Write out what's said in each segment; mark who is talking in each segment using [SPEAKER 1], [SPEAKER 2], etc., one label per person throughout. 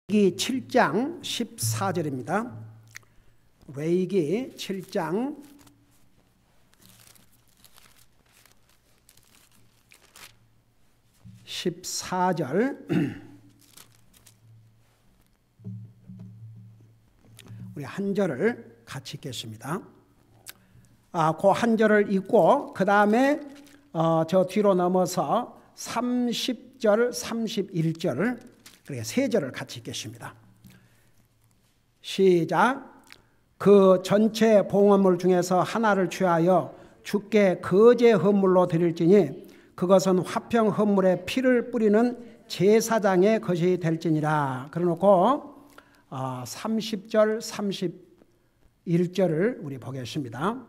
[SPEAKER 1] 레위기 7장 14절입니다. 레위기 7장 14절 우리 한 절을 같이 읽겠습니다. 그 한 절을 읽고 그 다음에 저 뒤로 넘어서 30절, 31절 그렇게 세 절을 같이 읽겠습니다. 시작. 그 전체 봉헌물 중에서 하나를 취하여 주께 거제 헌물로 드릴지니 그것은 화평 헌물에 피를 뿌리는 제사장의 것이 될지니라. 그래놓고 30절, 31절을 우리 보겠습니다.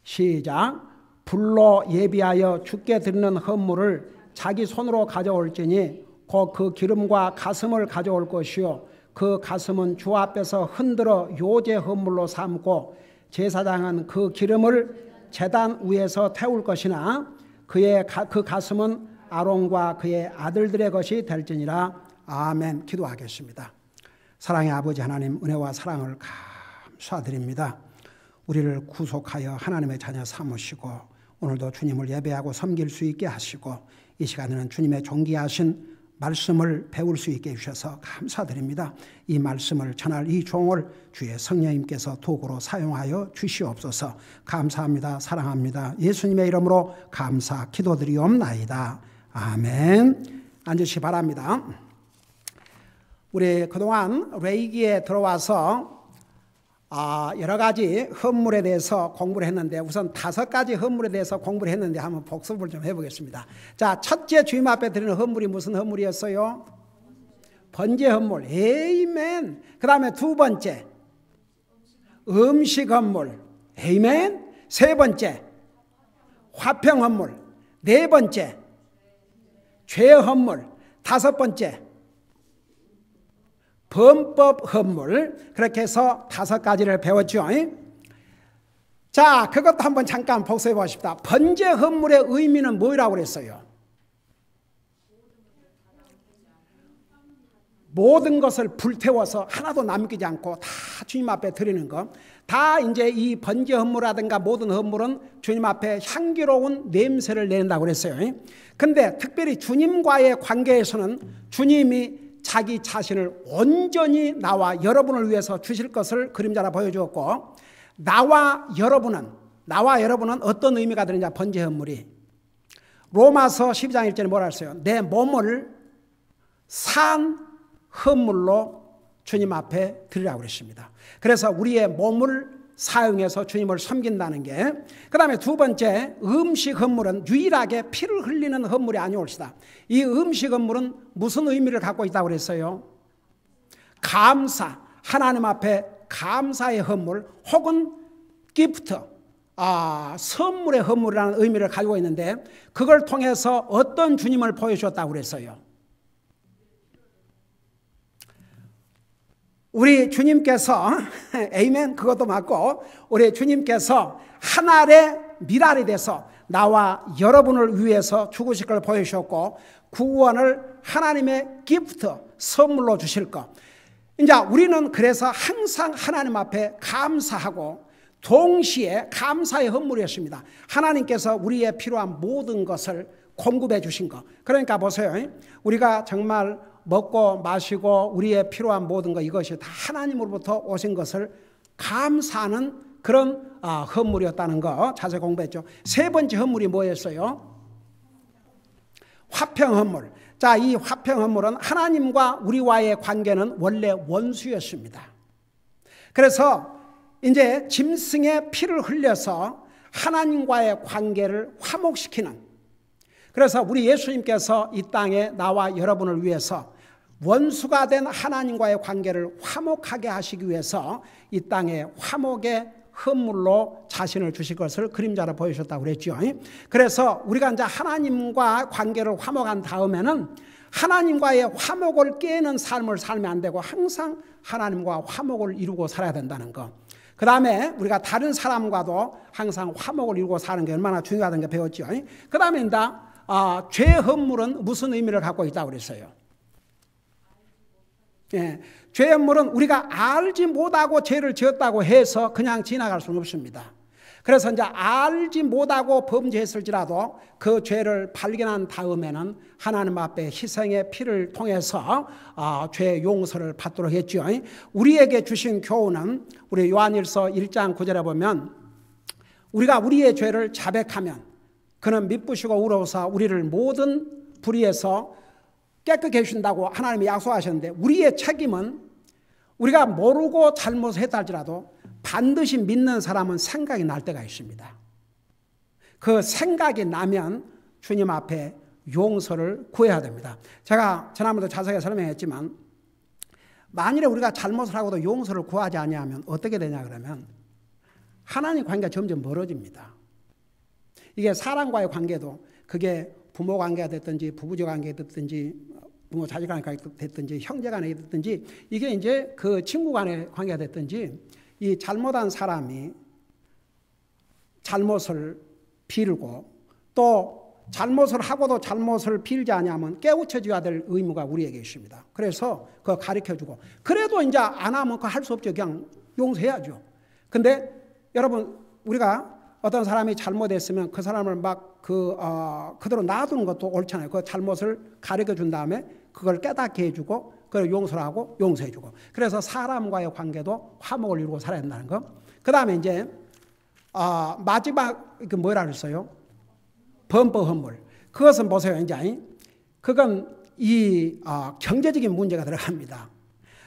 [SPEAKER 1] 시작. 불로 예비하여 주께 드리는 헌물을 자기 손으로 가져올지니 곧 그 기름과 가슴을 가져올 것이요 그 가슴은 주 앞에서 흔들어 요제 헌물로 삼고 제사장은 그 기름을 제단 위에서 태울 것이나 그 가슴은 아론과 그의 아들들의 것이 될지니라. 아멘. 기도하겠습니다. 사랑의 아버지 하나님, 은혜와 사랑을 감사드립니다. 우리를 구속하여 하나님의 자녀 삼으시고 오늘도 주님을 예배하고 섬길 수 있게 하시고 이 시간에는 주님의 존귀하신 말씀을 배울 수 있게 해주셔서 감사드립니다. 이 말씀을 전할 이 종을 주의 성령님께서 도구로 사용하여 주시옵소서. 감사합니다. 사랑합니다. 예수님의 이름으로 감사 기도드리옵나이다. 아멘. 앉으시기 바랍니다. 우리 그동안 레위기에 들어와서 여러 가지 헌물에 대해서 공부를 했는데 우선 5가지 헌물에 대해서 공부를 했는데 한번 복습을 좀 해보겠습니다. 자, 첫째 주님 앞에 드리는 헌물이 무슨 헌물이었어요? 번제 헌물. 에이멘. 그 다음에 두 번째 음식 헌물. 에이멘. 세 번째 화평 헌물. 네 번째 죄 헌물. 다섯 번째 범법 헌물. 그렇게 해서 5가지를 배웠죠. 자, 그것도 한번 잠깐 복습해 보십시다. 번제 헌물의 의미는 뭐라고 그랬어요? 모든 것을 불태워서 하나도 남기지 않고 다 주님 앞에 드리는 것. 다 이제 이 번제 헌물이라든가 모든 헌물은 주님 앞에 향기로운 냄새를 내는다고 그랬어요. 근데 특별히 주님과의 관계에서는 주님이 자기 자신을 온전히 나와 여러분을 위해서 주실 것을 그림자로 보여주었고 나와 여러분은 어떤 의미가 되느냐. 번제 헌물이 로마서 12장 1절에 뭐라 했어요? 내 몸을 산 헌물로 주님 앞에 드리라고 그랬습니다. 그래서 우리의 몸을 사용해서 주님을 섬긴다는 게. 그 다음에 두 번째 음식 헌물은 유일하게 피를 흘리는 헌물이 아니올시다. 이 음식 헌물은 무슨 의미를 갖고 있다고 그랬어요? 감사, 하나님 앞에 감사의 헌물 혹은 기프트, 선물의 헌물이라는 의미를 가지고 있는데 그걸 통해서 어떤 주님을 보여주었다고 그랬어요? 우리 주님께서 에이멘. 그것도 맞고 우리 주님께서 한 알의 밀알이 돼서 나와 여러분을 위해서 죽으실 걸 보여주셨고 구원을 하나님의 기프트 선물로 주실 것. 이제 우리는 그래서 항상 하나님 앞에 감사하고 동시에 감사의 헌물이었습니다. 하나님께서 우리의 필요한 모든 것을 공급해 주신 것. 그러니까 보세요. 우리가 정말 먹고 마시고 우리의 필요한 모든 것 이것이 다 하나님으로부터 오신 것을 감사하는 그런 헌물이었다는 거 자세히 공부했죠. 세 번째 헌물이 뭐였어요? 화평 헌물. 자, 이 화평 헌물은 하나님과 우리와의 관계는 원래 원수였습니다. 그래서 이제 짐승의 피를 흘려서 하나님과의 관계를 화목시키는, 그래서 우리 예수님께서 이 땅에 나와 여러분을 위해서 원수가 된 하나님과의 관계를 화목하게 하시기 위해서 이 땅에 화목의 헌물로 자신을 주실 것을 그림자로 보여주셨다고 그랬죠. 그래서 우리가 이제 하나님과 관계를 화목한 다음에는 하나님과의 화목을 깨는 삶을 살면 안 되고 항상 하나님과 화목을 이루고 살아야 된다는 거. 그 다음에 우리가 다른 사람과도 항상 화목을 이루고 사는 게 얼마나 중요하다는 게 배웠죠. 그 다음에 이제 죄 헌물은 무슨 의미를 갖고 있다고 그랬어요? 예, 죄의 허물은 우리가 알지 못하고 죄를 지었다고 해서 그냥 지나갈 수는 없습니다. 그래서 이제 알지 못하고 범죄했을지라도 그 죄를 발견한 다음에는 하나님 앞에 희생의 피를 통해서 죄의 용서를 받도록 했죠. 우리에게 주신 교훈은 우리 요한일서 1장 9절에 보면 우리가 우리의 죄를 자백하면 그는 미쁘시고 의로우사 우리를 모든 불의에서 깨끗게 해주신다고 하나님이 약속하셨는데, 우리의 책임은 우리가 모르고 잘못을 했다 할지라도 반드시 믿는 사람은 생각이 날 때가 있습니다. 그 생각이 나면 주님 앞에 용서를 구해야 됩니다. 제가 지난번에도 자세하게 설명했지만 만일에 우리가 잘못을 하고도 용서를 구하지 아니하면 어떻게 되냐 그러면 하나님 관계가 점점 멀어집니다. 이게 사람과의 관계도 그게 부모 관계가 됐든지 부부제 관계가 됐든지 부모 자식 관계가 됐든지 형제 간에 됐든지 이게 이제 그 친구 간의 관계가 됐든지 이 잘못한 사람이 잘못을 빌고 또 잘못을 하고도 잘못을 빌지 아니하면 깨우쳐줘야 될 의무가 우리에게 있습니다. 그래서 그거 가르쳐주고 그래도 이제 안 하면 그거 할 수 없죠. 그냥 용서해야죠. 근데 여러분 우리가 어떤 사람이 잘못했으면 그 사람을 막 그대로 놔두는 것도 옳잖아요. 그 잘못을 가르쳐 준 다음에 그걸 깨닫게 해주고 그걸 용서를 하고 용서해주고 그래서 사람과의 관계도 화목을 이루고 살아야 된다는 거. 그 다음에 이제 마지막 뭐라 그랬어요? 범법 허물. 그것은 보세요. 이제 그건 이 경제적인 문제가 들어갑니다.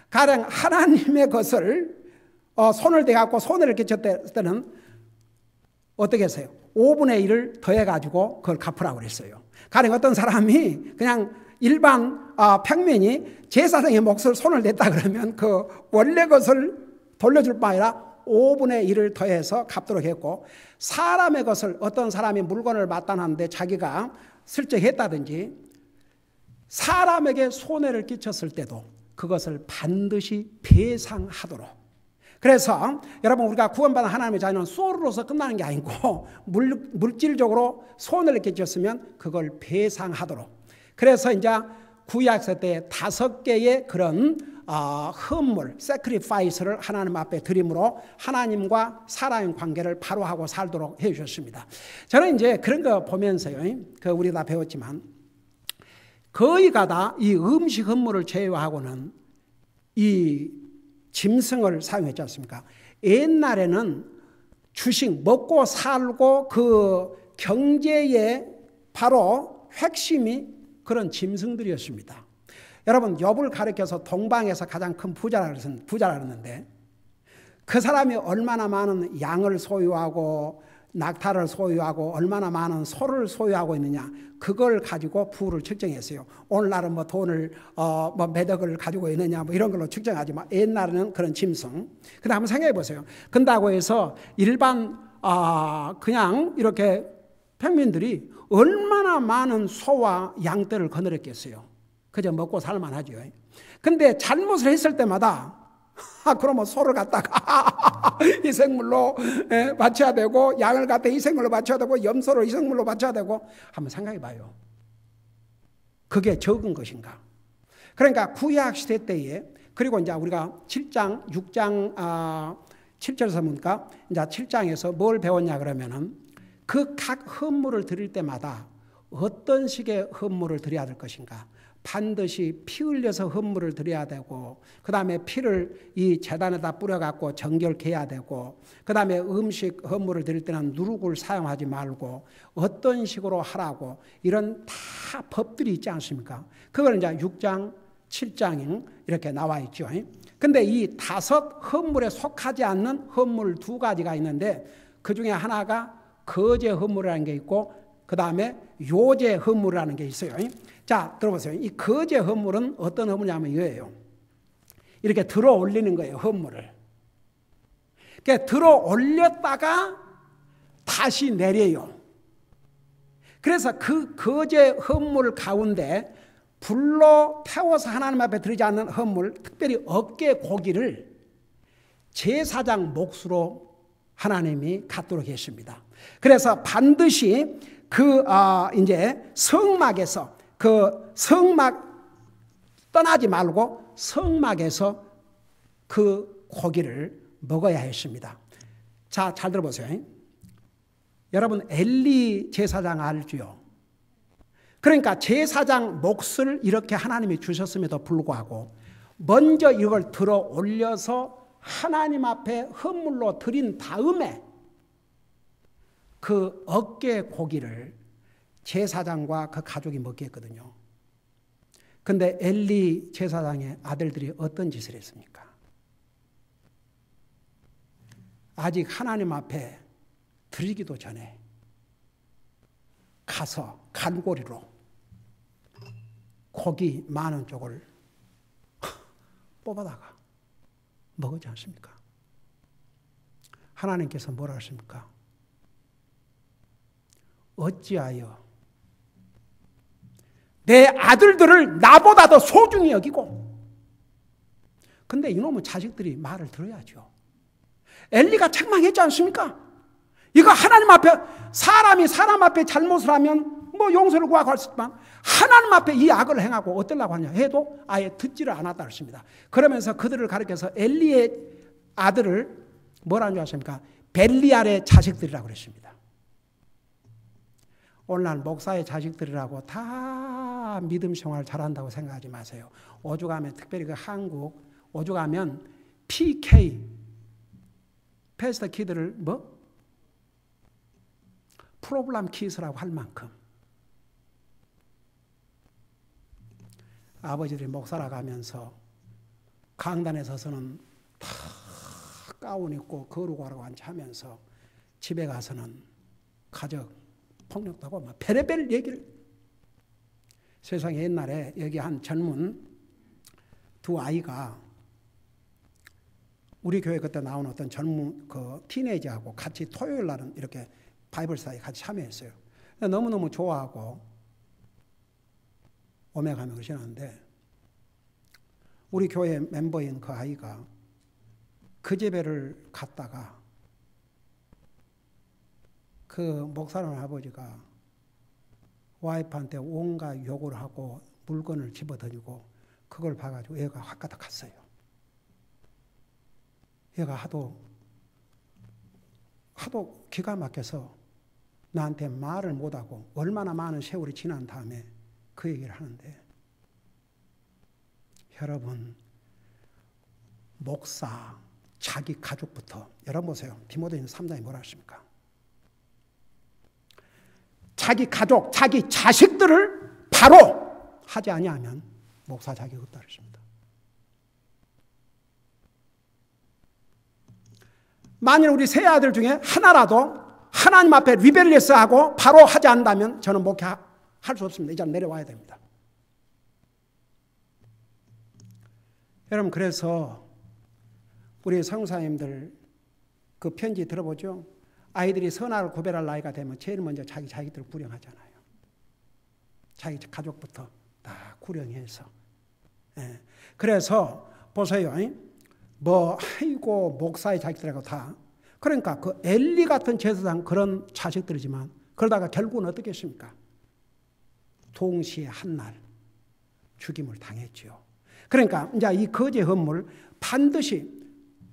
[SPEAKER 1] 가령 하나님의 것을 손을 대갖고 손해를 끼쳤을 때는 어떻게 했어요? 5분의 1을 더해가지고 그걸 갚으라고 그랬어요. 가령 어떤 사람이 그냥 일반 평민이 제사장의 몫을 손을 댔다 그러면 그 원래 것을 돌려줄 뿐 아니라 5분의 1을 더해서 갚도록 했고, 사람의 것을 어떤 사람이 물건을 마땅한데 자기가 슬쩍 했다든지 사람에게 손해를 끼쳤을 때도 그것을 반드시 배상하도록. 그래서 여러분 우리가 구원받은 하나님의 자녀는 소로서 끝나는 게 아니고 물질적으로 손해를 끼쳤으면 그걸 배상하도록. 그래서 이제 구약서 때 5개의 그런 헌물, sacrifice를 하나님 앞에 드림으로 하나님과 사람의 관계를 바로 하고 살도록 해주셨습니다. 저는 이제 그런 거 보면서요, 우리 다 배웠지만 거의가 다 이 음식 헌물을 제외하고는 이 짐승을 사용했지 않습니까? 옛날에는 주식 먹고 살고 그 경제의 바로 핵심이 그런 짐승들이었습니다. 여러분 욥을 가리켜서 동방에서 가장 큰 부자라 그랬는데 그 사람이 얼마나 많은 양을 소유하고 낙타를 소유하고 얼마나 많은 소를 소유하고 있느냐, 그걸 가지고 부를 측정했어요. 오늘날은 뭐 돈을 몇 억을 가지고 있느냐 뭐 이런 걸로 측정하지만 옛날에는 그런 짐승. 근데 한번 생각해 보세요. 근다고 해서 일반 그냥 이렇게 평민들이 얼마나 많은 소와 양떼를 거느렸겠어요. 그저 먹고 살만하죠. 근데 잘못을 했을 때마다 그러면 소를 갖다가 희생물로 바쳐야 되고 양을 갖다 희생물로 바쳐야 되고 염소를 희생물로 바쳐야 되고, 한번 생각해 봐요. 그게 적은 것인가? 그러니까 구약시대 때에, 그리고 이제 우리가 7장 6장 7절에서 보니까 이제 7장에서 뭘 배웠냐 그러면은 그 각 헌물을 드릴 때마다 어떤 식의 헌물을 드려야 될 것인가? 반드시 피 흘려서 헌물을 드려야 되고, 그 다음에 피를 이 제단에다 뿌려갖고 정결케 해야 되고, 그 다음에 음식 헌물을 드릴 때는 누룩을 사용하지 말고 어떤 식으로 하라고, 이런 다 법들이 있지 않습니까? 그걸 이제 6장 7장 이렇게 나와 있죠. 근데 이 5 헌물에 속하지 않는 헌물 2가지가 있는데 그 중에 하나가 거제 헌물이라는 게 있고 그 다음에 요제 헌물이라는 게 있어요. 자, 들어보세요. 이 거제 헌물은 어떤 헌물이냐면 이거예요. 이렇게 들어 올리는 거예요, 헌물을. 그러니까 들어 올렸다가 다시 내려요. 그래서 그 거제 헌물 가운데 불로 태워서 하나님 앞에 드리지 않는 헌물, 특별히 어깨 고기를 제사장 몫으로 하나님이 갖도록 했습니다. 그래서 반드시 이제 성막에서 그 성막 떠나지 말고 성막에서 그 고기를 먹어야 했습니다. 자, 잘 들어보세요. 여러분 엘리 제사장 알지요? 그러니까 제사장 몫을 이렇게 하나님이 주셨음에도 불구하고 먼저 이걸 들어 올려서 하나님 앞에 헌물로 드린 다음에 그 어깨 고기를 제사장과 그 가족이 먹게 했거든요. 근데 엘리 제사장의 아들들이 어떤 짓을 했습니까? 아직 하나님 앞에 드리기도 전에 가서 갈고리로 고기 많은 쪽을 뽑아다가 먹지 않습니까? 하나님께서 뭐라 하십니까? 어찌하여 내 아들들을 나보다 더 소중히 여기고. 근데 이놈의 자식들이 말을 들어야죠. 엘리가 책망했지 않습니까? 이거 하나님 앞에, 사람이 사람 앞에 잘못을 하면 뭐 용서를 구하고 할 수 있지만 하나님 앞에 이 악을 행하고 어쩌려고 하냐 해도 아예 듣지를 않았다 했습니다. 그러면서 그들을 가리켜서 엘리의 아들을 뭐라는 줄 아십니까? 벨리알의 자식들이라고 그랬습니다. 오늘날 목사의 자식들이라고 다 믿음 생활 잘한다고 생각하지 마세요. 오죽하면 특별히 그 한국 오죽하면 PK 패스터 키드를 뭐? 프로블럼 키스라고 할 만큼 아버지들이 목사라고 하면서 강단에 서서는 다 가운 입고 거룩하고 하라고 하면서 집에 가서는 가족 폭력도 하고 막 별의별 얘기를. 세상에 옛날에 여기 한 젊은 두 아이가 우리 교회 그때 나온 어떤 젊은 그 티네이저하고 같이 토요일 날은 이렇게 바이블 사이 같이 참여했어요. 너무너무 좋아하고 오메가며 그러시는데 우리 교회 멤버인 그 아이가 그 집에를 갔다가 그 목사님 아버지가 와이프한테 온갖 욕을 하고 물건을 집어던지고 그걸 봐가지고 얘가 확 갖다 갔어요. 얘가 하도 기가 막혀서 나한테 말을 못하고 얼마나 많은 세월이 지난 다음에 그 얘기를 하는데, 여러분 목사 자기 가족부터, 여러분 보세요. 디모데전서 3장에 뭐라 하십니까? 자기 가족, 자기 자식들을 바로 하지 아니하면 목사 자격이 없다 그러십니다. 만일 우리 세 아들 중에 하나라도 하나님 앞에 리벨리스하고 바로 하지 않는다면 저는 목회할 수 없습니다. 이제 내려와야 됩니다. 여러분 그래서 우리 성사님들 그 편지 들어보죠. 아이들이 선악을 구별할 나이가 되면 제일 먼저 자기 자기들 구령하잖아요. 자기 가족부터 다 구령해서. 예. 그래서 보세요. 뭐 아이고 목사의 자식들하고 다. 그러니까 그 엘리 같은 제사장 그런 자식들이지만 그러다가 결국은 어떻겠습니까? 동시에 한날 죽임을 당했죠. 그러니까 이제 이 거제 헌물 반드시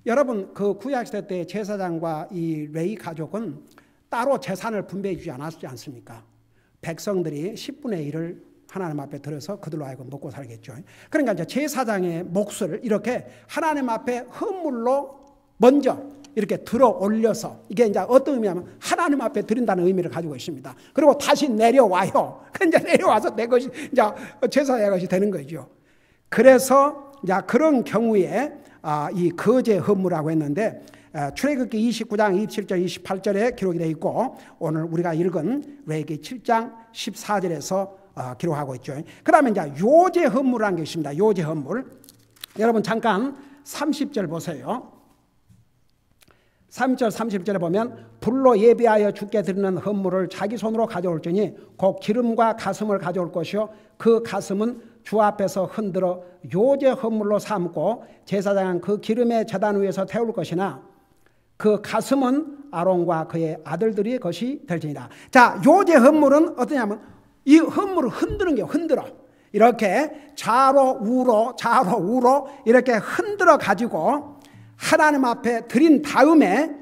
[SPEAKER 1] 여러분 그 구약시대 때 제사장과 이 레위 가족은 따로 재산을 분배해 주지 않았지 않습니까? 백성들이 10분의 1을 하나님 앞에 들어서 그들로 하여금 먹고 살겠죠. 그러니까 이제 제사장의 몫을 이렇게 하나님 앞에 헌물로 먼저 이렇게 들어 올려서, 이게 이제 어떤 의미냐면 하나님 앞에 드린다는 의미를 가지고 있습니다. 그리고 다시 내려와요. 이제 내려와서 내 것이 이제 제사의 것이 되는 거죠. 그래서 이제 그런 경우에 이 거제 헌물이라고 했는데 출애굽기 29장 27절 28절에 기록이 되어 있고 오늘 우리가 읽은 레위기 7장 14절에서 기록하고 있죠. 그 다음에 이제 요제 헌물이라는 게 있습니다. 요제 헌물. 여러분 잠깐 30절 보세요. 3절 30절에 보면 불로 예비하여 주께 드리는 헌물을 자기 손으로 가져올지니 곧 기름과 가슴을 가져올 것이요 그 가슴은 주 앞에서 흔들어 요제 헌물로 삼고 제사장은 그 기름의 제단 위에서 태울 것이나 그 가슴은 아론과 그의 아들들의 것이 될지니라. 자, 요제 헌물은 어떠냐면 이 헌물을 흔드는 게 흔들어. 이렇게 좌로 우로 이렇게 흔들어 가지고 하나님 앞에 드린 다음에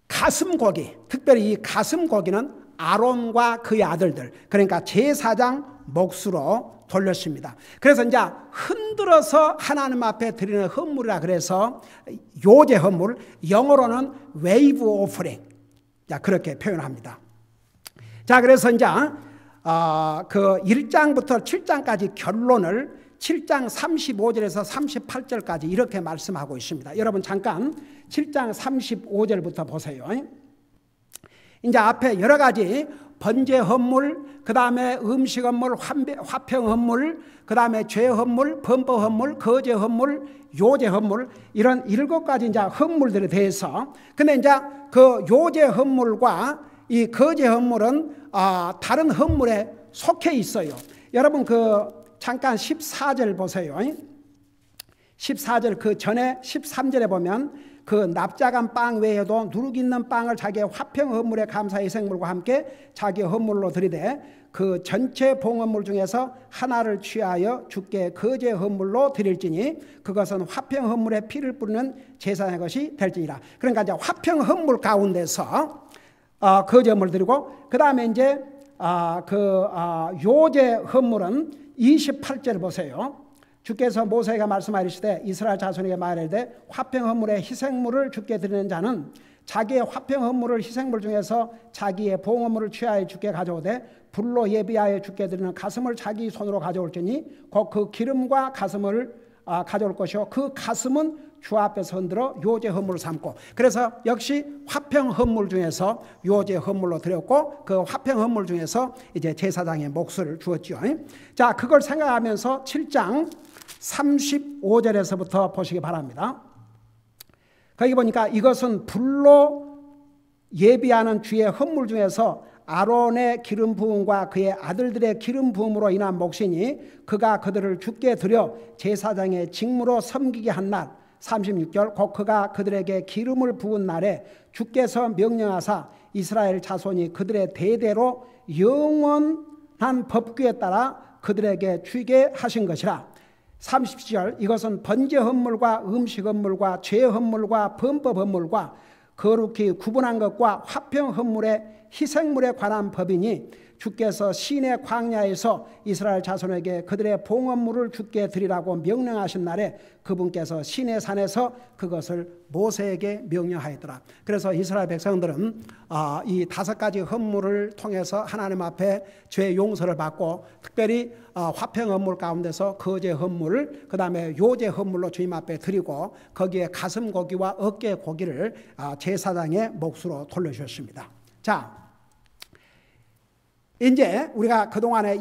[SPEAKER 1] 가슴고기, 특별히 이 가슴고기는 아론과 그의 아들들, 그러니까 제사장 몫으로 돌렸습니다. 그래서 이제 흔들어서 하나님 앞에 드리는 헌물이라 그래서 요제 헌물, 영어로는 웨이브 오퍼링, 그렇게 표현합니다. 자, 그래서 이제 그 1장부터 7장까지 결론을 7장 35절에서 38절까지 이렇게 말씀하고 있습니다. 여러분 잠깐 7장 35절부터 보세요. 이제 앞에 여러 가지 번제 헌물, 그 다음에 음식 헌물, 화평 헌물, 그 다음에 죄 헌물, 범법 헌물, 거제 헌물, 요제 헌물, 이런 7가지 이제 헌물들에 대해서, 근데 이제 그 요제 헌물과 이 거제 헌물은 다른 헌물에 속해 있어요. 여러분 그 잠깐 14절 보세요. 14절 그 전에 13절에 보면 그 납작한 빵 외에도 누룩 있는 빵을 자기의 화평 헌물의 감사의 생물과 함께 자기 헌물로 드리되 그 전체 봉헌물 중에서 하나를 취하여 주께 거제 헌물로 드릴지니 그것은 화평 헌물에 피를 뿌리는 제사의 것이 될지니라. 그러니까 이제 화평 헌물 가운데서 거제 헌물 드리고, 그 다음에 이제 요제 헌물은 28절 보세요. 주께서 모세에게 말씀하시되 이스라엘 자손에게 말하되 화평 헌물의 희생물을 주께 드리는 자는 자기의 화평 헌물을 희생물 중에서 자기의 봉헌물을 취하여 주께 가져오되 불로 예비하여 주께 드리는 가슴을 자기 손으로 가져올지니 곧 그 기름과 가슴을 가져올 것이요 그 가슴은 주 앞에서 흔들어 요제 헌물을 삼고, 그래서 역시 화평 헌물 중에서 요제 헌물로 드렸고 그 화평 헌물 중에서 이제 제사장의 몫을 주었죠. 자, 그걸 생각하면서 7장 35절에서부터 보시기 바랍니다. 거기 보니까 이것은 불로 예비하는 주의 헌물 중에서 아론의 기름 부음과 그의 아들들의 기름 부음으로 인한 몫이니 그가 그들을 주께 드려 제사장의 직무로 섬기게 한 날 36절 곧 그가 그들에게 기름을 부은 날에 주께서 명령하사 이스라엘 자손이 그들의 대대로 영원한 법규에 따라 그들에게 주게 하신 것이라. 30절 이것은 번제 헌물과 음식 헌물과 죄 헌물과 범법 헌물과 거룩히 구분한 것과 화평 헌물의 희생물에 관한 법이니 주께서 시내 광야에서 이스라엘 자손에게 그들의 봉헌물을 주께 드리라고 명령하신 날에 그분께서 시내 산에서 그것을 모세에게 명령하였더라. 그래서 이스라엘 백성들은 이 5가지 헌물을 통해서 하나님 앞에 죄 용서를 받고, 특별히 화평 헌물 가운데서 거제 헌물, 그 다음에 요제 헌물로 주님 앞에 드리고 거기에 가슴 고기와 어깨 고기를 제사장의 몫으로 돌려주셨습니다. 자, 이제 우리가 그동안에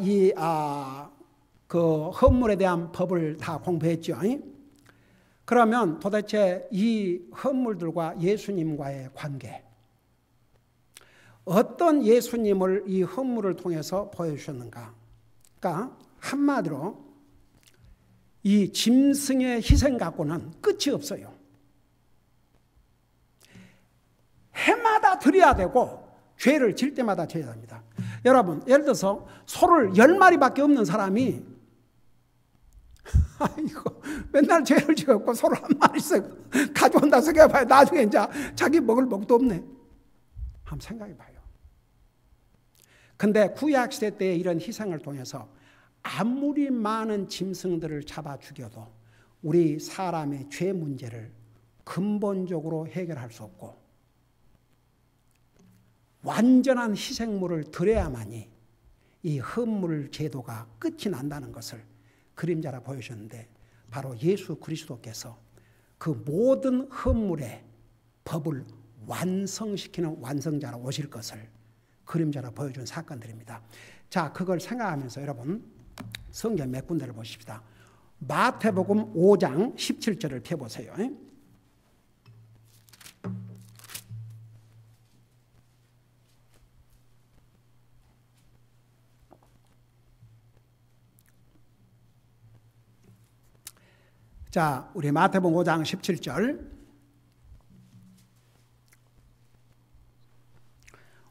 [SPEAKER 1] 그 헌물에 대한 법을 다 공부했죠. 그러면 도대체 이 헌물들과 예수님과의 관계, 어떤 예수님을 이 헌물을 통해서 보여주셨는가? 그러니까 한마디로 이 짐승의 희생 갖고는 끝이 없어요. 해마다 드려야 되고 죄를 질 때마다 져야 됩니다. 여러분, 예를 들어서 소를 10마리밖에 없는 사람이 이거 맨날 죄를 지었고 소를 한 마리씩 가져온다 생각해봐요. 나중에 이제 자기 먹을 먹도 없네. 한번 생각해봐요. 근데 구약시대 때의 이런 희생을 통해서 아무리 많은 짐승들을 잡아 죽여도 우리 사람의 죄 문제를 근본적으로 해결할 수 없고 완전한 희생물을 드려야만이 이 헌물 제도가 끝이 난다는 것을 그림자라 보여주셨는데, 바로 예수 그리스도께서 그 모든 헌물의 법을 완성시키는 완성자로 오실 것을 그림자로 보여준 사건들입니다. 자, 그걸 생각하면서 여러분 성경 몇 군데를 보십시다. 마태복음 5장 17절을 펴보세요. 자, 우리 마태복음 5장 17절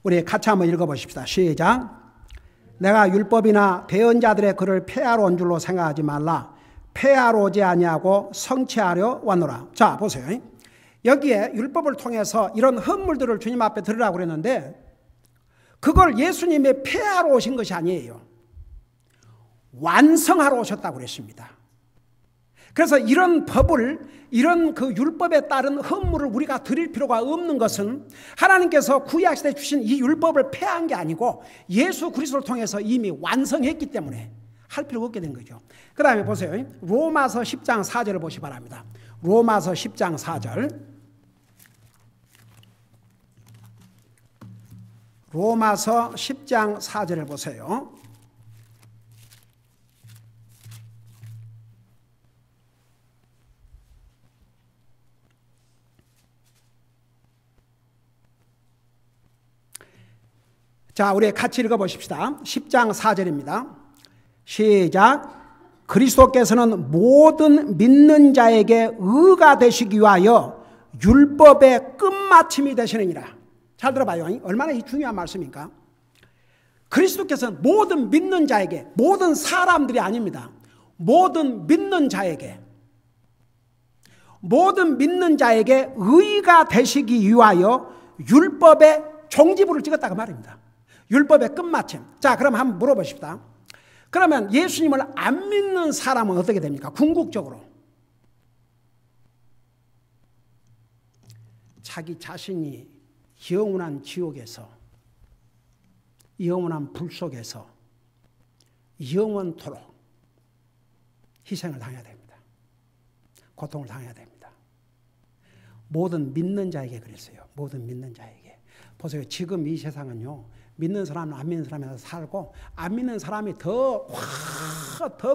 [SPEAKER 1] 우리 같이 한번 읽어보십시다. 시작. 내가 율법이나 대언자들의 글을 폐하러 온 줄로 생각하지 말라. 폐하러 오지 아니하고 성취하려 왔노라. 자, 보세요. 여기에 율법을 통해서 이런 헌물들을 주님 앞에 드리라고 그랬는데 그걸 예수님이 폐하러 오신 것이 아니에요. 완성하러 오셨다고 그랬습니다. 그래서 이런 법을, 이런 그 율법에 따른 헌물을 우리가 드릴 필요가 없는 것은 하나님께서 구약시대에 주신 이 율법을 폐한 게 아니고 예수 그리스도를 통해서 이미 완성했기 때문에 할 필요가 없게 된 거죠. 그 다음에 보세요. 로마서 10장 4절을 보시기 바랍니다. 로마서 10장 4절. 로마서 10장 4절을 보세요. 자, 우리 같이 읽어보십시다. 10장 4절입니다. 시작. 그리스도께서는 모든 믿는 자에게 의가 되시기 위하여 율법의 끝마침이 되시느니라. 잘 들어봐요. 얼마나 이 중요한 말씀입니까? 그리스도께서는 모든 믿는 자에게, 모든 사람들이 아닙니다. 모든 믿는 자에게, 모든 믿는 자에게 의가 되시기 위하여 율법의 종지부를 찍었다고 말입니다. 율법의 끝마침. 자, 그럼 한번 물어보십시다. 그러면 예수님을 안 믿는 사람은 어떻게 됩니까? 궁극적으로 자기 자신이 영원한 지옥에서, 영원한 불 속에서 영원토록 희생을 당해야 됩니다. 고통을 당해야 됩니다. 모든 믿는 자에게 그랬어요. 모든 믿는 자에게. 보세요. 지금 이 세상은요, 믿는 사람은 안 믿는 사람에서 살고, 안 믿는 사람이 더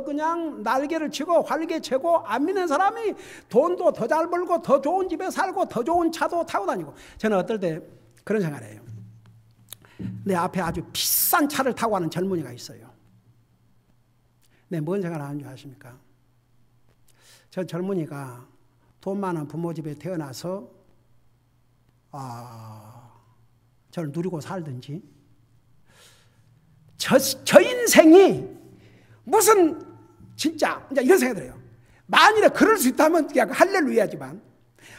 [SPEAKER 1] 그냥 날개를 치고 활개치고, 안 믿는 사람이 돈도 더 잘 벌고, 더 좋은 집에 살고, 더 좋은 차도 타고 다니고. 저는 어떨 때 그런 생각을 해요. 내 앞에 아주 비싼 차를 타고 가는 젊은이가 있어요. 네, 뭔 생각을 하는 줄 아십니까? 저 젊은이가 돈 많은 부모 집에 태어나서 저를 누리고 살든지, 저 인생이 무슨 진짜 이런 생각이 들어요. 만일에 그럴 수 있다면 그냥 할렐루야지만,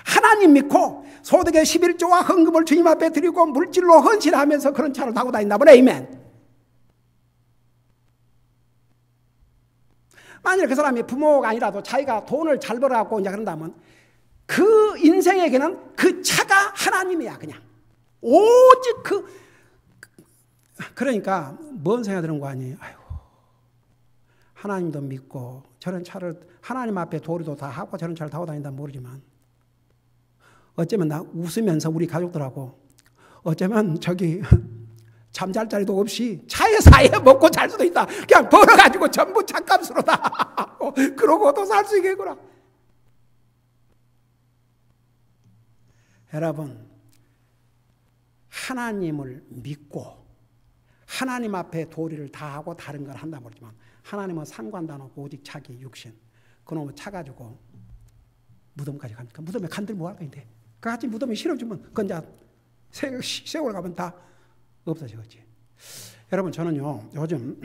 [SPEAKER 1] 하나님 믿고 소득의 11조와 헌금을 주님 앞에 드리고 물질로 헌신하면서 그런 차를 타고 다닌다 보네. 아멘. 만일에 그 사람이 부모가 아니라도 자기가 돈을 잘 벌어갖고 이제 그런다면 그 인생에게는 그 차가 하나님이야. 그냥 오직 그러니까 뭔 생각이 드는 거 아니에요? 아이고, 하나님도 믿고 저런 차를, 하나님 앞에 도리도 다 하고 저런 차를 타고 다닌다 모르지만, 어쩌면 나 웃으면서 우리 가족들하고 어쩌면 저기 잠잘 자리도 없이 차에 사이에 먹고 잘 수도 있다. 그냥 벌어가지고 전부 차값으로 다 그러고도 살 수 있겠구나. 여러분, 하나님을 믿고 하나님 앞에 도리를 다 하고 다른 걸 한다 모르지만, 하나님은 상관도 안 하고 오직 자기 육신, 그놈을 차가지고 무덤까지 갑니까? 무덤에 간들 뭐 할 건데? 그 같이 무덤에 실어주면 그건 이제 세월 가면 다 없어지겠지. 여러분, 저는요 요즘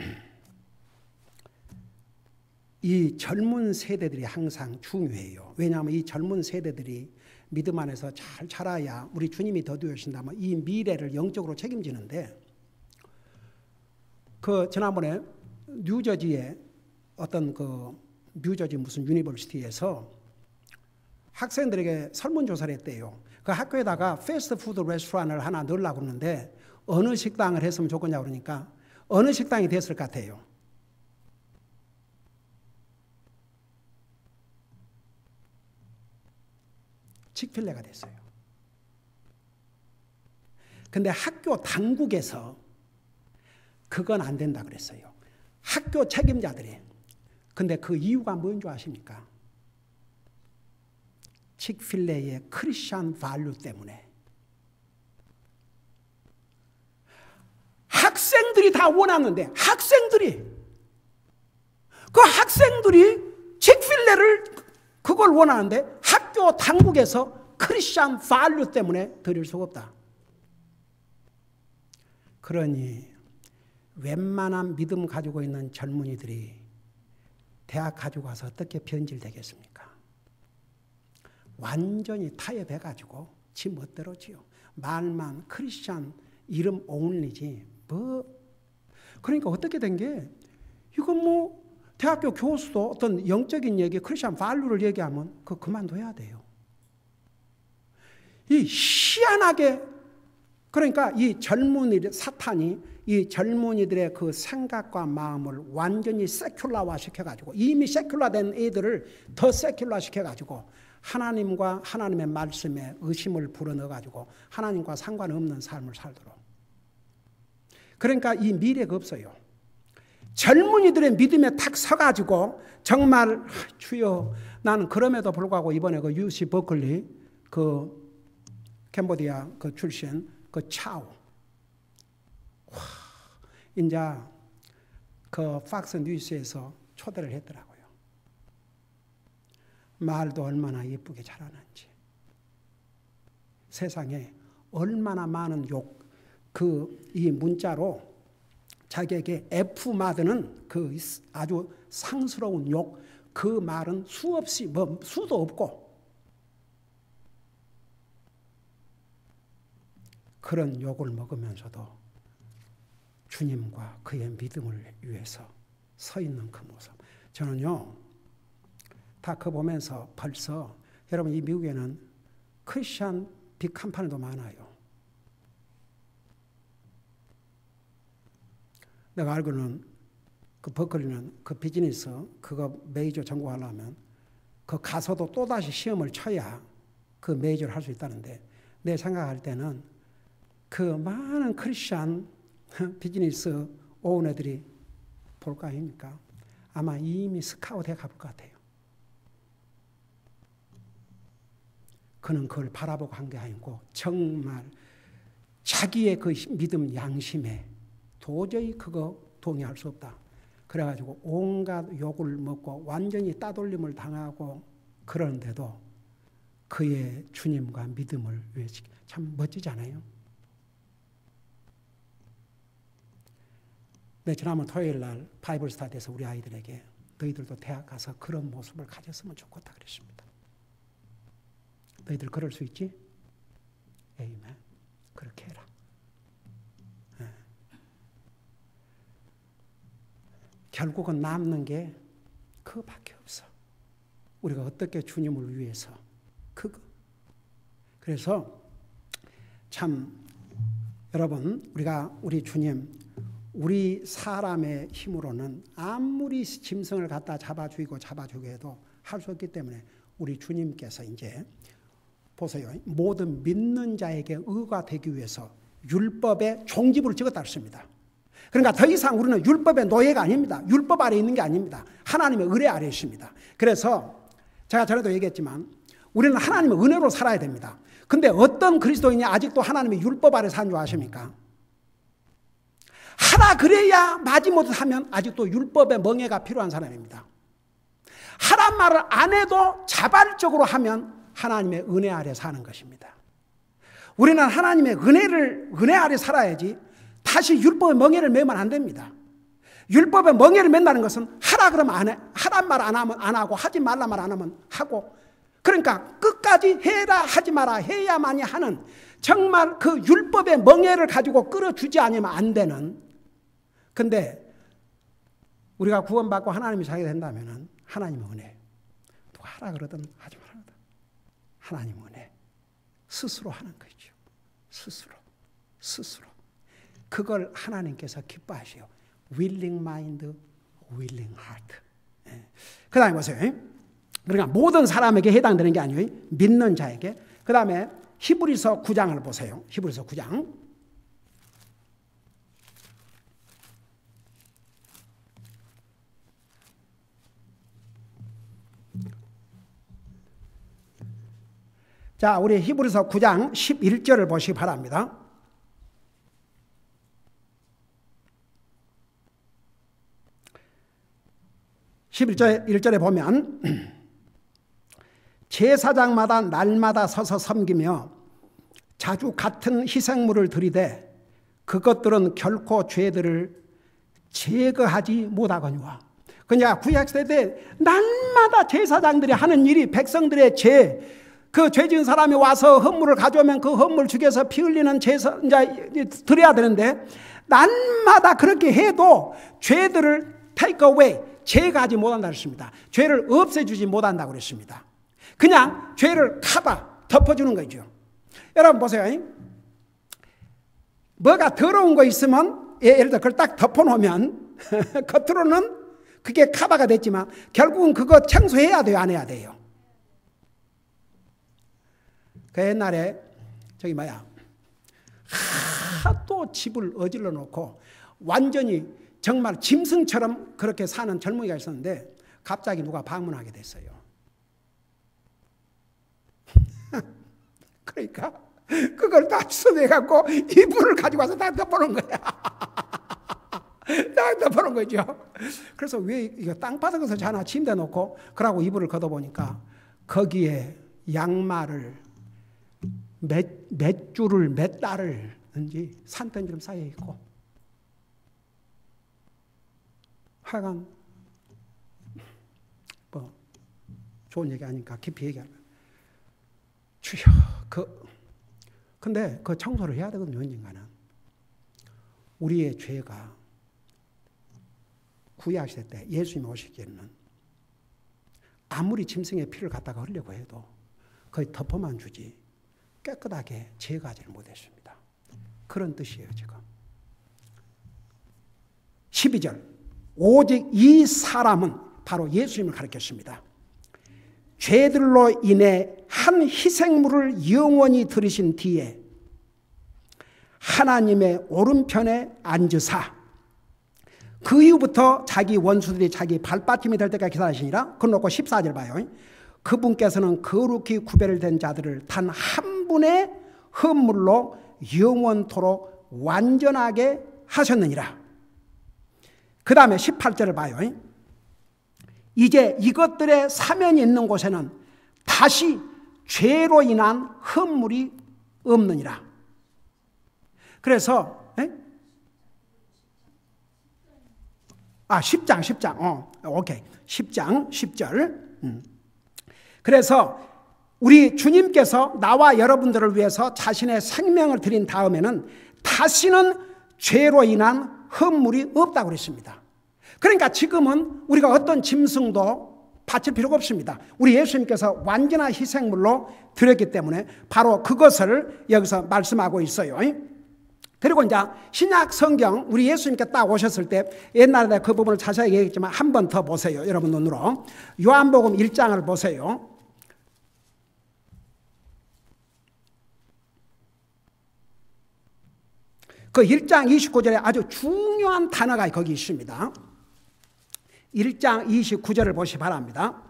[SPEAKER 1] 이 젊은 세대들이 항상 중요해요. 왜냐하면 이 젊은 세대들이 믿음 안에서 잘 자라야 우리 주님이 더디오신다면 이 미래를 영적으로 책임지는데, 그 지난번에 뉴저지에 어떤 그 뉴저지 무슨 유니버시티에서 학생들에게 설문조사를 했대요. 그 학교에다가 패스트푸드 레스토랑을 하나 넣으려고 그러는데 어느 식당을 했으면 좋겠냐고 그러니까 어느 식당이 됐을 것 같아요? 칙필레가 됐어요. 근데 학교 당국에서 그건 안 된다 그랬어요. 학교 책임자들이. 근데 그 이유가 뭔 줄 아십니까? 칙필레의 크리스천 발류 때문에. 학생들이 다 원하는데, 학생들이 칙필레를 그걸 원하는데 학교 당국에서 크리스천 발류 때문에 드릴 수가 없다. 그러니 웬만한 믿음 가지고 있는 젊은이들이 대학 가지고 가서 어떻게 변질되겠습니까? 완전히 타협해가지고 지 멋대로 지요. 말만 크리스찬 이름 옹리지 뭐. 그러니까 어떻게 된 게 이건 뭐 대학교 교수도 어떤 영적인 얘기 크리스찬 발루를 얘기하면 그거 그만둬야 돼요. 이 희한하게 그러니까 이 젊은이들 사탄이 이 젊은이들의 그 생각과 마음을 완전히 세큘라화 시켜가지고 이미 세큘라된 애들을 더 세큘라 시켜가지고 하나님과 하나님의 말씀에 의심을 불어넣어가지고 하나님과 상관없는 삶을 살도록. 그러니까 이 미래가 없어요. 젊은이들의 믿음에 탁 서가지고 정말 주여 나는 그럼에도 불구하고 이번에 그 UC 버클리 그 캄보디아 그 출신 그 차오 이제 그 팍스 뉴스에서 초대를 했더라고요. 말도 얼마나 예쁘게 잘하는지. 세상에 얼마나 많은 욕, 이 문자로 자기에게 F마드는 그 아주 상스러운 욕, 그 말은 수없이 뭐 수도 없고 그런 욕을 먹으면서도 주님과 그의 믿음을 위해서 서 있는 그 모습. 저는요, 다 그거 보면서 벌써 여러분 이 미국에는 크리스찬 빅 컴퍼니도 많아요. 내가 알고는 그 버클리는 그 비즈니스 그거 메이저 전공하려면 그 가서도 또다시 시험을 쳐야 그 메이저를 할 수 있다는데 내 생각할 때는 그 많은 크리스찬 비즈니스 오너들이 볼 거 아닙니까? 아마 이미 스카우트 해 가볼 것 같아요. 그는 그걸 바라보고 한 게 아니고 정말 자기의 그 믿음 양심에 도저히 그거 동의할 수 없다. 그래가지고 온갖 욕을 먹고 완전히 따돌림을 당하고 그러는데도 그의 주님과 믿음을 위해서 참 멋지지 않아요? 네, 지난번 토요일 날 바이블 스타디에서 우리 아이들에게 너희들도 대학 가서 그런 모습을 가졌으면 좋겠다 그랬습니다. 너희들 그럴 수 있지? 에이멘. 그렇게 해라. 네. 결국은 남는 게 그거밖에 없어. 우리가 어떻게 주님을 위해서 그거. 그래서 참 여러분 우리 주님 우리 사람의 힘으로는 아무리 짐승을 갖다 잡아주고 해도 할 수 없기 때문에 우리 주님께서 이제 보세요. 모든 믿는 자에게 의가 되기 위해서 율법의 종지부를 찍었다 했습니다. 그러니까 더 이상 우리는 율법의 노예가 아닙니다. 율법 아래 있는 게 아닙니다. 하나님의 은혜 아래 있습니다. 그래서 제가 전에도 얘기했지만 우리는 하나님의 은혜로 살아야 됩니다. 근데 어떤 그리스도인이 아직도 하나님의 율법 아래 사는 줄 아십니까? 하라 그래야 마지못을 하면 아직도 율법의 멍에가 필요한 사람입니다. 하란 말을 안 해도 자발적으로 하면 하나님의 은혜 아래 사는 것입니다. 우리는 하나님의 은혜 아래 살아야지 다시 율법의 멍에를 매면 안 됩니다. 율법의 멍에를 맨다는 것은 하라 그러면 안 해. 하란 말 안 하면 안 하고 하지 말라 말 안 하면 하고 그러니까 끝까지 해라 하지 마라 해야만이 하는 정말 그 율법의 멍에를 가지고 끌어주지 않으면 안 되는 근데 우리가 구원받고 하나님이 살게 된다면 하나님의 은혜 누가 하라 그러든 하지 말라 그러든 하나님의 은혜 스스로 하는 거죠. 스스로 그걸 하나님께서 기뻐하시오. willing mind, willing heart. 그 다음에 보세요. 그러니까 모든 사람에게 해당되는 게 아니에요. 믿는 자에게. 그 다음에 히브리서 9장을 보세요. 히브리서 9장. 자, 우리 히브리서 9장 11절을 보시기 바랍니다. 11절에 보면 제사장마다 날마다 서서 섬기며 자주 같은 희생물을 드리되 그것들은 결코 죄들을 제거하지 못하거니와. 그러니까 구약시대 때 날마다 제사장들이 하는 일이 백성들의 죄, 그 죄 지은 사람이 와서 헌물을 가져오면 그 헌물 죽여서 피 흘리는 제사 이제 드려야 되는데, 날마다 그렇게 해도 죄들을 take away, 제거하지 못한다 그랬습니다. 죄를 없애주지 못한다고 그랬습니다. 그냥 죄를 덮어주는 거죠. 여러분 보세요. 뭐가 더러운 거 있으면, 예를 들어 그걸 딱 덮어놓으면 겉으로는 그게 커버가 됐지만 결국은 그거 청소해야 돼요, 안 해야 돼요? 그 옛날에 하도 집을 어질러 놓고 완전히 정말 짐승처럼 그렇게 사는 젊은이가 있었는데 갑자기 누가 방문하게 됐어요. 그러니까 그걸 다 주워내갖고 이불을 가지고 와서 다 덮어놓은 거야. 다 덮어놓은 거죠. 그래서 왜 이거 땅바닥에서 자나 침대 놓고 그러고 이불을 걷어보니까 거기에 양말을 몇 줄을 몇 달을 산더미처럼 쌓여있고, 하여간 뭐 좋은 얘기 아니까 깊이 얘기하면 주여, 근데 그 청소를 해야 되거든요. 언젠가는 우리의 죄가 구약시대 때 예수님이 오시기에는 아무리 짐승의 피를 갖다가 흘려고 해도 거의 덮어만 주지 깨끗하게 제거하지를 못했습니다. 그런 뜻이에요 지금. 12절, 오직 이 사람은 바로 예수님을 가리켰습니다. 죄들로 인해 한 희생물을 영원히 들으신 뒤에 하나님의 오른편에 앉으사 그 이후부터 자기 원수들이 자기 발받침이 될 때까지 기다리시니라. 그러놓고 14절 봐요. 그분께서는 거룩히 구별된 자들을 단 한 분의 헌물로 영원토록 완전하게 하셨느니라. 그 다음에 18절을 봐요. 이제 이것들의 사면이 있는 곳에는 다시 죄로 인한 헌물이 없느니라. 그래서 10장. 오케이. 10장 10절. 그래서 우리 주님께서 나와 여러분들을 위해서 자신의 생명을 드린 다음에는 다시는 죄로 인한 헌물이 없다고 그랬습니다. 그러니까 지금은 우리가 어떤 짐승도 바칠 필요가 없습니다. 우리 예수님께서 완전한 희생물로 드렸기 때문에 바로 그것을 여기서 말씀하고 있어요. 그리고 이제 신약 성경, 우리 예수님께 딱 오셨을 때 옛날에 그 부분을 자세히 얘기했지만 한 번 더 보세요. 여러분 눈으로. 요한복음 1장을 보세요. 그 1장 29절에 아주 중요한 단어가 거기 있습니다. 1장 29절을 보시기 바랍니다.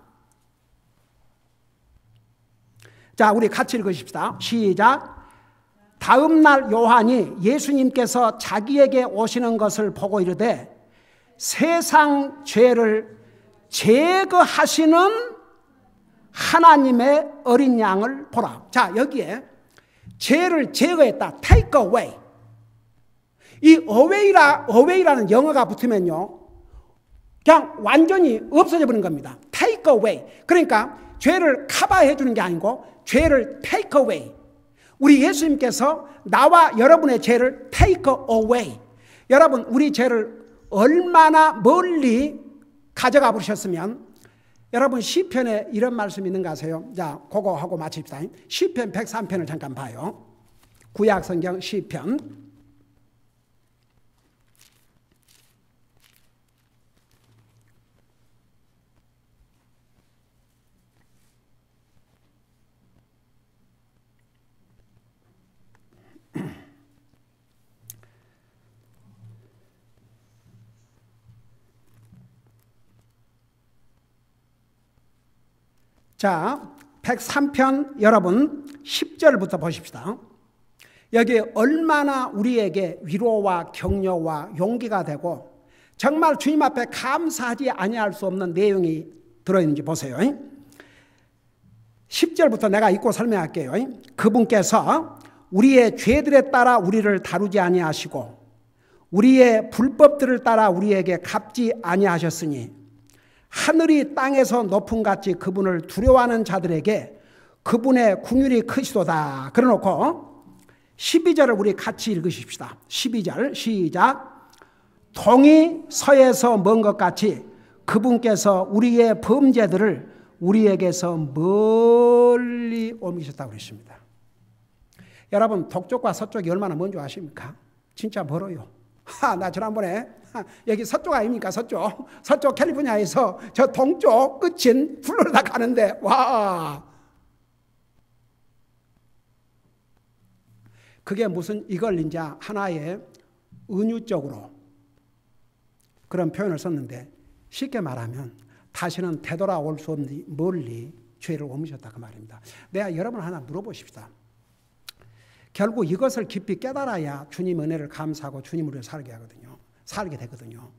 [SPEAKER 1] 자, 우리 같이 읽으십시다. 시작. 다음 날 요한이 예수님께서 자기에게 오시는 것을 보고 이르되 세상 죄를 제거하시는 하나님의 어린 양을 보라. 자, 여기에 죄를 제거했다. take away. 이 away라는 영어가 붙으면요, 그냥 완전히 없어져 버린 겁니다. take away. 그러니까 죄를 커버해 주는 게 아니고 죄를 take away. 우리 예수님께서 나와 여러분의 죄를 take away. 여러분, 우리 죄를 얼마나 멀리 가져가 버리셨으면, 여러분 시편에 이런 말씀이 있는 거 아세요? 자, 그거 하고 마칩시다. 시편 103편을 잠깐 봐요. 구약 성경 시편. 자, 103편 여러분 10절부터 보십시다. 여기 얼마나 우리에게 위로와 격려와 용기가 되고 정말 주님 앞에 감사하지 아니할 수 없는 내용이 들어있는지 보세요. 10절부터 내가 읽고 설명할게요. 그분께서 우리의 죄들에 따라 우리를 다루지 아니하시고 우리의 불법들을 따라 우리에게 갚지 아니하셨으니 하늘이 땅에서 높음 같이 그분을 두려워하는 자들에게 그분의 긍휼이 크시도다. 그래놓고 12절을 우리 같이 읽으십시다. 12절 시작. 동이 서에서 먼 것 같이 그분께서 우리의 범죄들을 우리에게서 멀리 옮기셨다고 그랬습니다. 여러분, 동쪽과 서쪽이 얼마나 먼 줄 아십니까? 진짜 멀어요. 나 지난번에 여기 서쪽 아닙니까? 서쪽 캘리포니아에서 저 동쪽 끝인 플로리다 가는데 와, 그게 무슨 이걸 이제 하나의 은유적으로 그런 표현을 썼는데 쉽게 말하면 다시는 되돌아올 수 없는 멀리 죄를 옮기셨다 그 말입니다. 내가 여러분 하나 물어보십시다. 결국 이것을 깊이 깨달아야 주님 은혜를 감사하고 주님으로 살게 되거든요.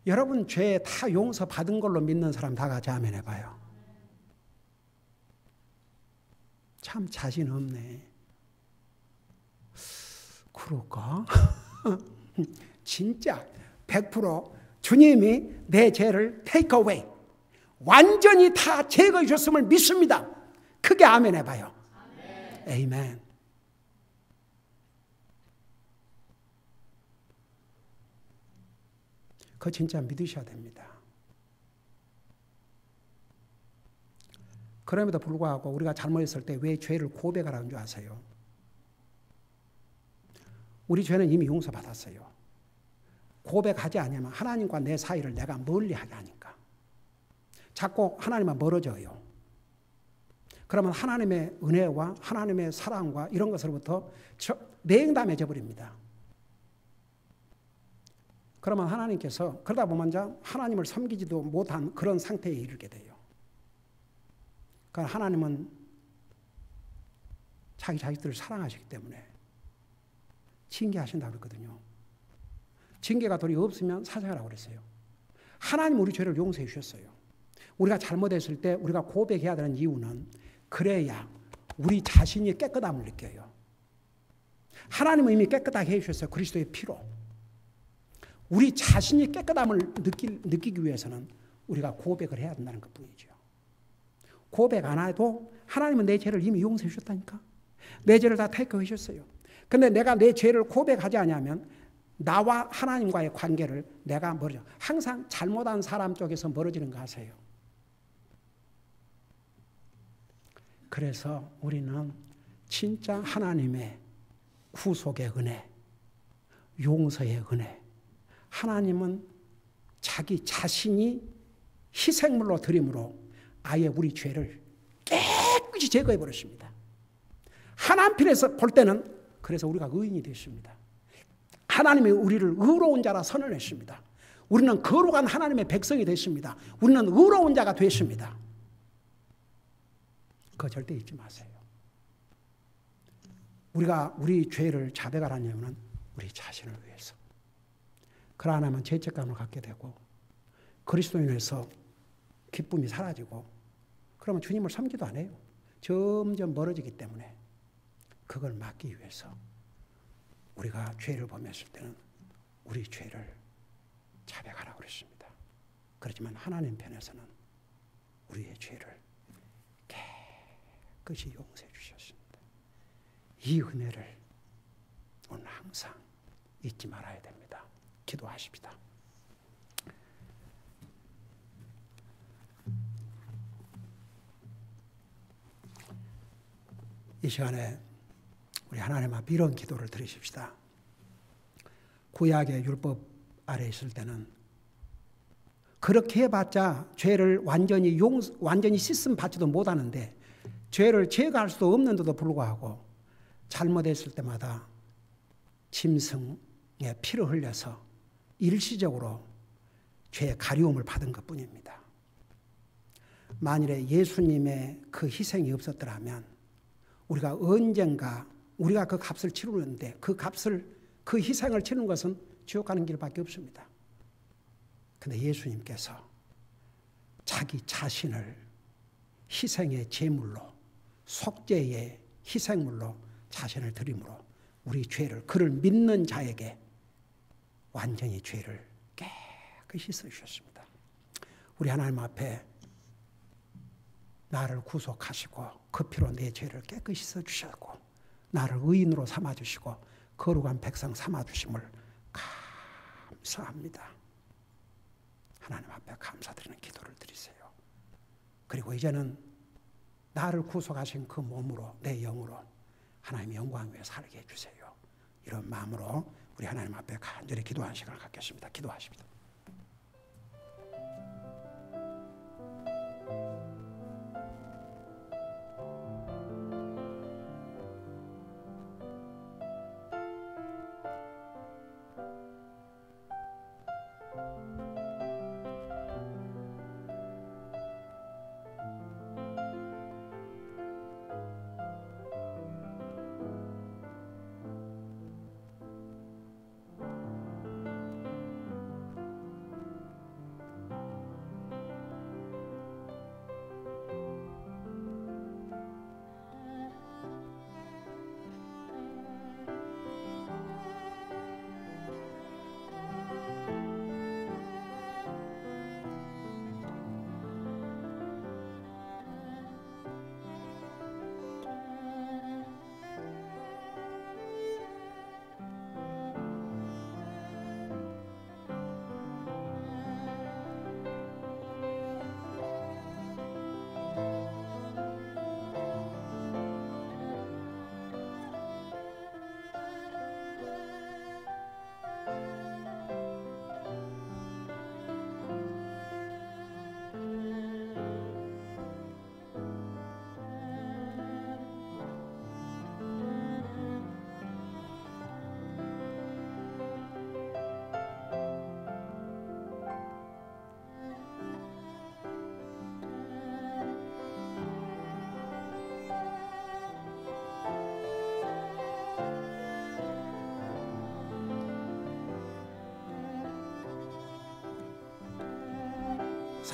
[SPEAKER 1] 여러분 죄 다 용서받은 걸로 믿는 사람 다 같이 아멘 해봐요. 참 자신 없네. 그럴까? 진짜 100% 주님이 내 죄를 take away, 완전히 다 제거해 주셨음을 믿습니다. 크게 아멘 해봐요. 아멘. 그거 진짜 믿으셔야 됩니다. 그럼에도 불구하고 우리가 잘못했을 때 왜 죄를 고백하라는 줄 아세요? 우리 죄는 이미 용서받았어요. 고백하지 않으면 하나님과 내 사이를 내가 멀리하게 하니까. 자꾸 하나님과 멀어져요. 그러면 하나님의 은혜와 하나님의 사랑과 이런 것으로부터 냉담해져 버립니다. 그러면 하나님께서 그러다 보면 하나님을 섬기지도 못한 그런 상태에 이르게 돼요. 그러니까 하나님은 자기 자식들을 사랑하시기 때문에 징계하신다고 그랬거든요. 징계가 도리 없으면 사죄하라고 그랬어요. 하나님 우리 죄를 용서해 주셨어요. 우리가 잘못했을 때 우리가 고백해야 되는 이유는 그래야 우리 자신이 깨끗함을 느껴요. 하나님은 이미 깨끗하게 해주셨어요. 그리스도의 피로. 우리 자신이 깨끗함을 느끼기 위해서는 우리가 고백을 해야 된다는 것뿐이죠. 고백 안 해도 하나님은 내 죄를 이미 용서해 주셨다니까. 내 죄를 다 택해 주셨어요. 근데 내가 내 죄를 고백하지 않으면 나와 하나님과의 관계를 내가 멀어져. 항상 잘못한 사람 쪽에서 멀어지는 거 아세요? 그래서 우리는 진짜 하나님의 구속의 은혜, 용서의 은혜, 하나님은 자기 자신이 희생물로 드림으로 아예 우리 죄를 깨끗이 제거해 버렸습니다. 하나님편에서 볼 때는 그래서 우리가 의인이 됐습니다. 하나님이 우리를 의로운 자라 선언했습니다. 우리는 거룩한 하나님의 백성이 됐습니다. 우리는 의로운 자가 됐습니다. 그거 절대 잊지 마세요. 우리가 우리 죄를 자백하라는 이유는 우리 자신을 위해서. 그러나면 죄책감을 갖게 되고 그리스도인에서 기쁨이 사라지고 그러면 주님을 섬기도 안 해요. 점점 멀어지기 때문에 그걸 막기 위해서 우리가 죄를 범했을 때는 우리 죄를 자백하라고 그랬습니다. 그렇지만 하나님 편에서는 우리의 죄를 깨끗이 용서해 주셨습니다. 이 은혜를 오늘 항상 잊지 말아야 됩니다. 기도하십시다. 이 시간에 우리 하나님 앞에 이런 기도를 드리십시다. 구약의 율법 아래 있을 때는 그렇게 해봤자 죄를 완전히 씻음 받지도 못하는데 죄를 제거할 수도 없는데도 불구하고 잘못했을 때마다 짐승의 피를 흘려서 일시적으로 죄의 가리움을 받은 것뿐입니다. 만일에 예수님의 그 희생이 없었더라면 우리가 언젠가 우리가 그 값을 치르는데 그 희생을 치르는 것은 지옥 가는 길밖에 없습니다. 근데 예수님께서 자기 자신을 희생의 제물로 속죄의 희생물로 자신을 드림으로 우리 죄를 그를 믿는 자에게 완전히 죄를 깨끗이 씻어주셨습니다. 우리 하나님 앞에 나를 구속하시고 그 피로 내 죄를 깨끗이 씻어주셨고 나를 의인으로 삼아주시고 거룩한 백성 삼아주심을 감사합니다. 하나님 앞에 감사드리는 기도를 드리세요. 그리고 이제는 나를 구속하신 그 몸으로 내 영으로 하나님의 영광 위에 살게 해주세요. 이런 마음으로 우리 하나님 앞에 간절히 기도하는 시간을 갖겠습니다. 기도하십니다.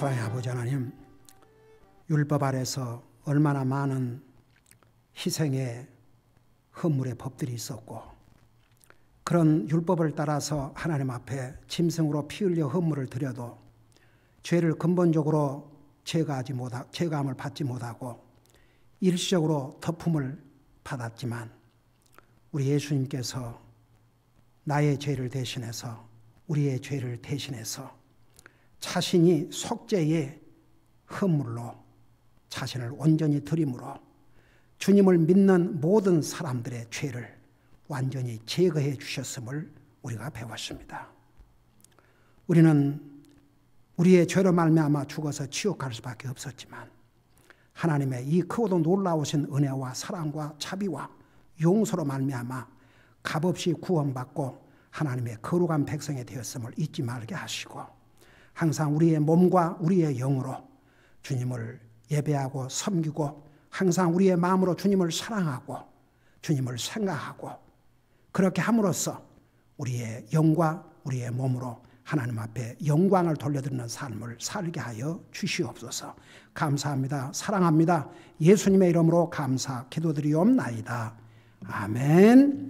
[SPEAKER 1] 사랑의 아버지 하나님, 율법 아래서 얼마나 많은 희생의 헌물의 법들이 있었고 그런 율법을 따라서 하나님 앞에 짐승으로 피 흘려 헌물을 드려도 죄를 근본적으로 제감을 받지 못하고 일시적으로 덮음을 받았지만 우리 예수님께서 나의 죄를 대신해서 우리의 죄를 대신해서 자신이 속죄의 헌물로 자신을 온전히 드림으로 주님을 믿는 모든 사람들의 죄를 완전히 제거해 주셨음을 우리가 배웠습니다. 우리는 우리의 죄로 말미암아 죽어서 지옥 갈 수밖에 없었지만 하나님의 이 크고도 놀라우신 은혜와 사랑과 자비와 용서로 말미암아 값없이 구원받고 하나님의 거룩한 백성이 되었음을 잊지 말게 하시고 항상 우리의 몸과 우리의 영으로 주님을 예배하고 섬기고 항상 우리의 마음으로 주님을 사랑하고 주님을 생각하고 그렇게 함으로써 우리의 영과 우리의 몸으로 하나님 앞에 영광을 돌려드리는 삶을 살게 하여 주시옵소서. 감사합니다. 사랑합니다. 예수님의 이름으로 감사 기도드리옵나이다. 아멘.